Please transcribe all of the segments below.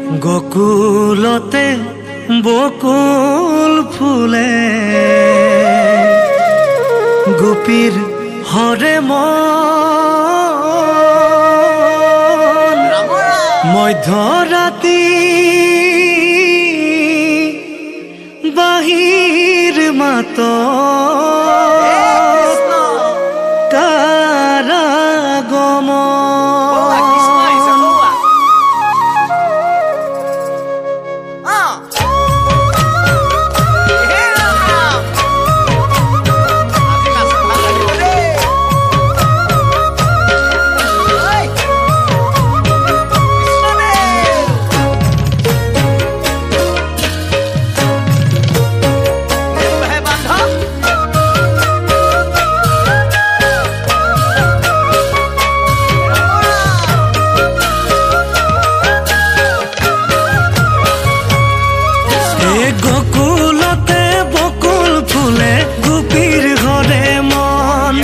গোকুলতে বকুল ফুলে গোপীর হরে মন মধ্যরাতি বাহির মাত কারাগম গোকুলতে বকুল ফুলে গোপীর ঘরে মন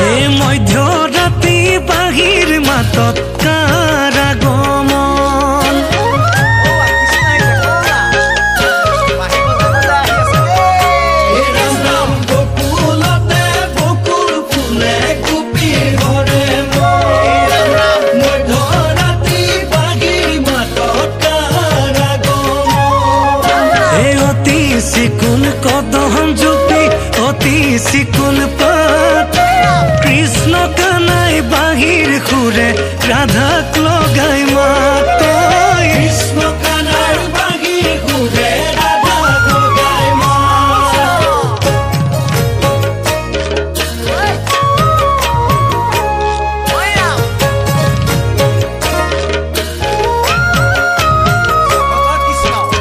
এই মধ্যরাতি বাহির মাতত কারাগমন গোকুলতে বকুল ফুলে গোপীর ঘরে সিকুন কদম জুপি অতি সিকুন পাত কৃষ্ণ কানাই বাহির খুরে রাধাক লগাই মাত কৃষ্ণ কানাই বাহির খুরে রাধাক লগাই মাত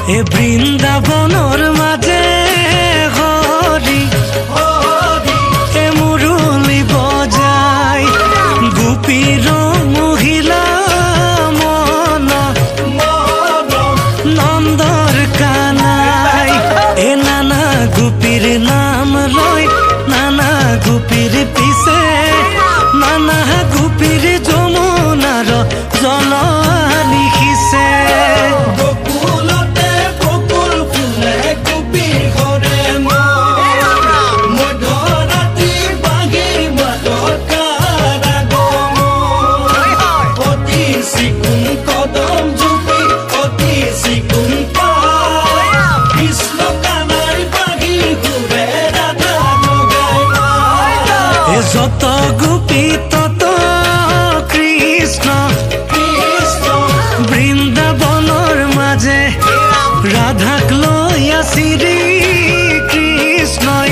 এ বৃন্দাবনৰ মাঝে হরি এ মুরলি বজাই গোপীর মহিলা মন নন্দর কানাই এ নানা গোপীর নাম লয় নানা গোপীর পিছে নানা গোপীর যমুনার জল লিখিছে যত গোপী তত কৃষ্ণ বৃন্দাবনৰ মাঝে ৰাধাক লইয়া শ্ৰী কৃষ্ণই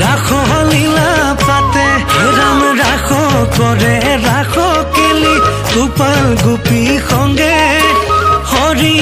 ৰাখ লীলা পাতে ৰাম ৰাখ কৰে ৰাখ কেলি গোপাল গোপী সঙ্গে হৰি